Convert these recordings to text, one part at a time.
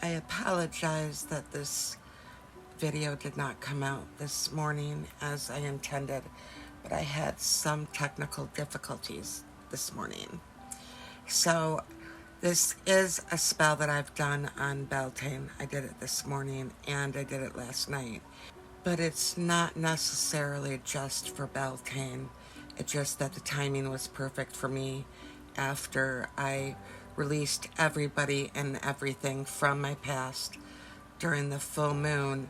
I apologize that this video did not come out this morning as I intended, but I had some technical difficulties this morning. So this is a spell that I've done on Beltane. I did it this morning and I did it last night. But it's not necessarily just for Beltane. It's just that the timing was perfect for me after I released everybody and everything from my past during the full moon.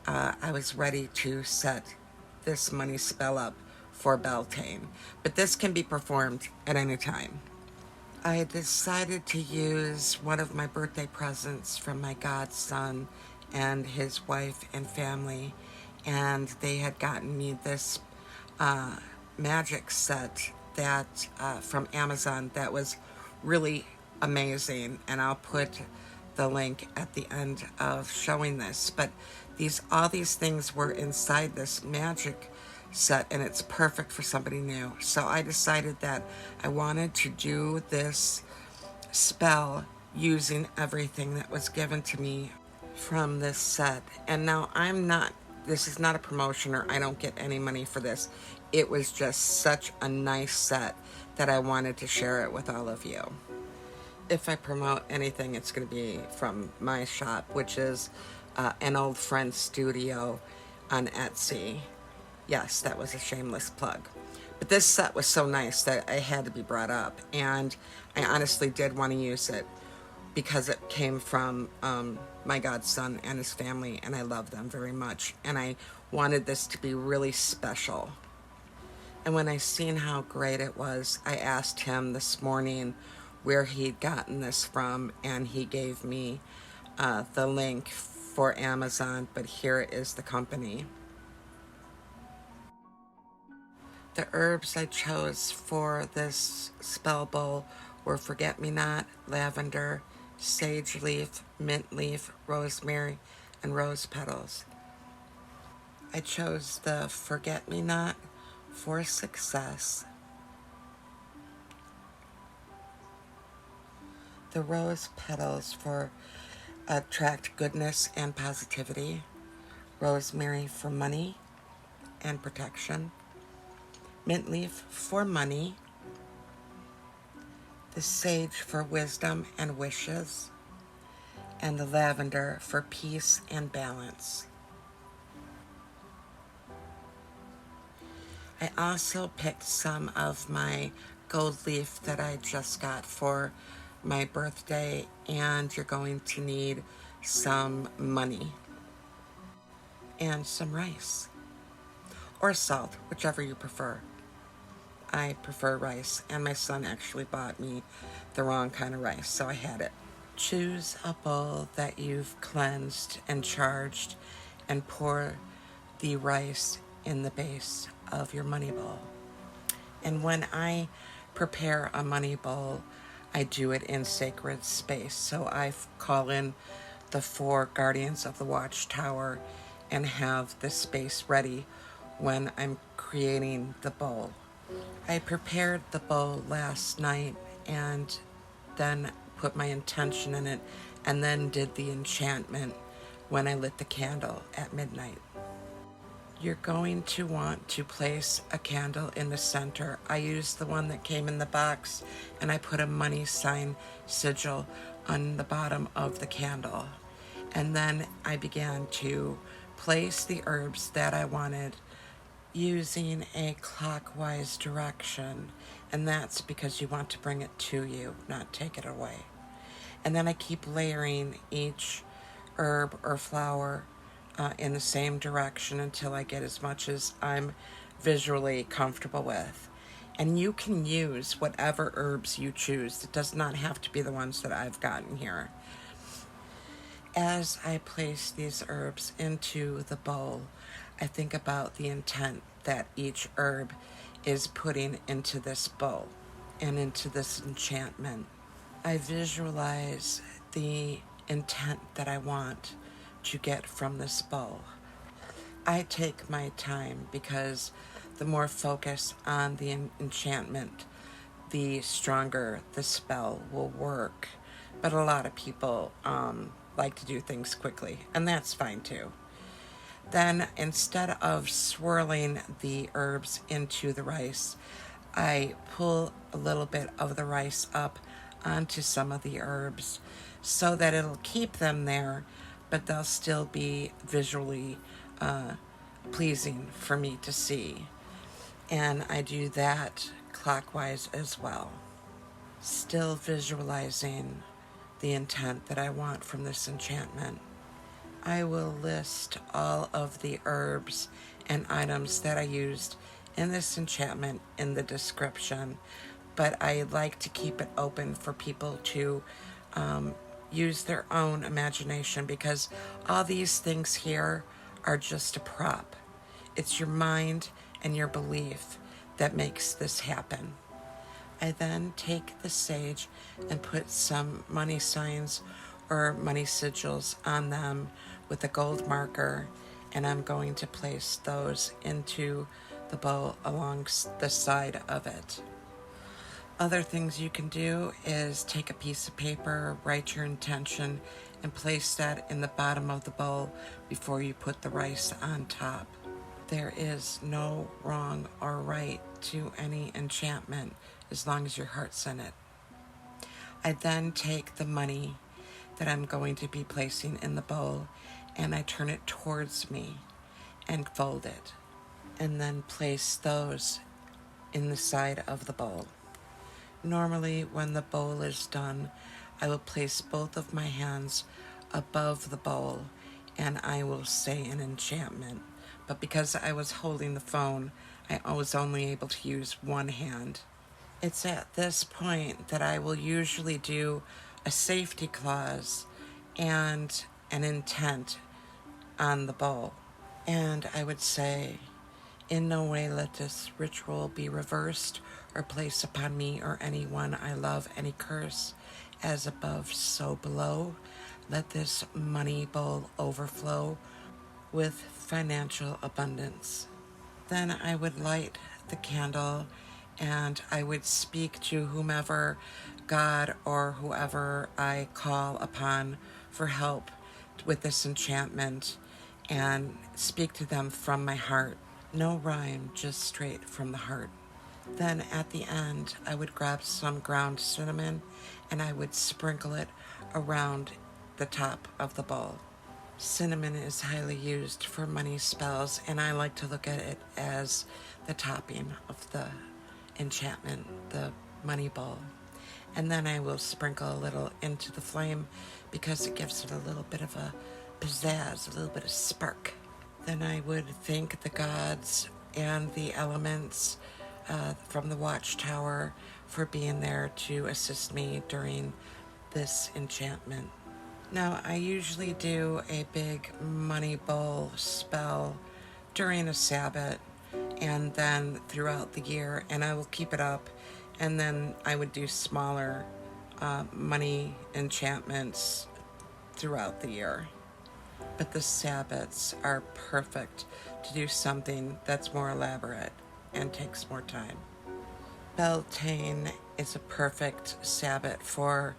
I was ready to set this money spell up for Beltane. But this can be performed at any time. I decided to use one of my birthday presents from my godson and his wife and family, and they had gotten me this magic set that from Amazon that was really amazing, and I'll put the link at the end of showing this. But all these things were inside this magic set, and it's perfect for somebody new. So I decided that I wanted to do this spell using everything that was given to me from this set. And now this is not a promotion, or I don't get any money for this. It was just such a nice set that I wanted to share it with all of you. If I promote anything, it's going to be from my shop, which is an old friend studio on Etsy. Yes, that was a shameless plug. But this set was so nice that I had to be brought up, and I honestly did want to use it because it came from my godson and his family, and I love them very much, and I wanted this to be really special. And when I seen how great it was, I asked him this morning where he'd gotten this from, and he gave me the link for Amazon, but here is the company. The herbs I chose for this spell bowl were forget-me-not, lavender, sage leaf, mint leaf, rosemary, and rose petals. I chose the forget-me-not for success, the rose petals for attract goodness and positivity, rosemary for money and protection, mint leaf for money, the sage for wisdom and wishes, and the lavender for peace and balance. I also picked some of my gold leaf that I just got for my birthday, and you're going to need some money and some rice or salt, whichever you prefer. I prefer rice, and my son actually bought me the wrong kind of rice, so I had it. Choose a bowl that you've cleansed and charged and pour the rice in the base of your money bowl. And when I prepare a money bowl, I do it in sacred space. So I call in the 4 guardians of the watchtower and have the space ready when I'm creating the bowl. I prepared the bowl last night and then put my intention in it, and then did the enchantment when I lit the candle at midnight. You're going to want to place a candle in the center. I used the one that came in the box, and I put a money sign sigil on the bottom of the candle. And then I began to place the herbs that I wanted using a clockwise direction, and that's because you want to bring it to you, not take it away. And then I keep layering each herb or flower in the same direction until I get as much as I'm visually comfortable with. And you can use whatever herbs you choose. It does not have to be the ones that I've gotten here. As I place these herbs into the bowl, I think about the intent that each herb is putting into this bowl and into this enchantment. I visualize the intent that I want to get from this bowl. I take my time because the more focus on the enchantment, the stronger the spell will work. But a lot of people like to do things quickly, and that's fine too. Then instead of swirling the herbs into the rice, I pull a little bit of the rice up onto some of the herbs so that it'll keep them there, but they'll still be visually pleasing for me to see. And I do that clockwise as well. Still visualizing the intent that I want from this enchantment. I will list all of the herbs and items that I used in this enchantment in the description, but I like to keep it open for people to use their own imagination, because all these things here are just a prop. It's your mind and your belief that makes this happen. I then take the sage and put some money signs or money sigils on them with a gold marker, and I'm going to place those into the bowl along the side of it. Other things you can do is take a piece of paper, write your intention, and place that in the bottom of the bowl before you put the rice on top. There is no wrong or right to any enchantment as long as your heart's in it. I then take the money that I'm going to be placing in the bowl and I turn it towards me and fold it, and then place those in the side of the bowl. Normally, when the bowl is done, I will place both of my hands above the bowl and I will say an enchantment. But because I was holding the phone, I was only able to use one hand. It's at this point that I will usually do a safety clause and an intent on the bowl. And I would say, in no way let this ritual be reversed or place upon me or anyone I love any curse, as above so below. Let this money bowl overflow with financial abundance. Then I would light the candle and I would speak to whomever, God or whoever I call upon for help with this enchantment, and speak to them from my heart. No rhyme, just straight from the heart. Then at the end, I would grab some ground cinnamon and I would sprinkle it around the top of the bowl. Cinnamon is highly used for money spells, and I like to look at it as the topping of the enchantment, the money bowl. And then I will sprinkle a little into the flame because it gives it a little bit of a pizzazz, a little bit of spark. Then I would thank the gods and the elements from the watchtower for being there to assist me during this enchantment. Now, I usually do a big money bowl spell during a Sabbath and then throughout the year, and I will keep it up, and then I would do smaller money enchantments throughout the year. But the Sabbaths are perfect to do something that's more elaborate and takes more time. Beltane is a perfect Sabbath for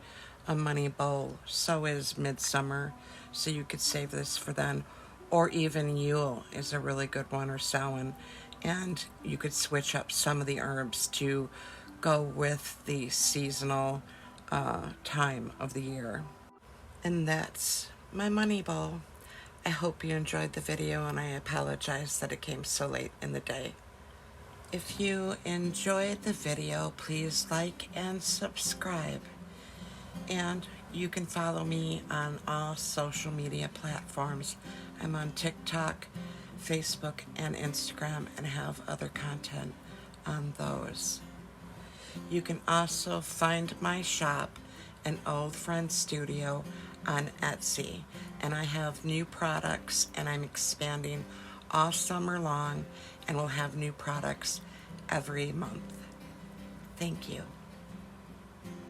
a money bowl. So is Midsummer, so you could save this for then. Or even Yule is a really good one, or Samhain. And you could switch up some of the herbs to go with the seasonal time of the year. And that's my money bowl. I hope you enjoyed the video, and I apologize that it came so late in the day. If you enjoyed the video, please like and subscribe. And you can follow me on all social media platforms. I'm on TikTok, Facebook, and Instagram, and have other content on those. You can also find my shop, An Old Friend Studio, on Etsy, and I have new products, and I'm expanding all summer long, and we'll have new products every month. Thank you.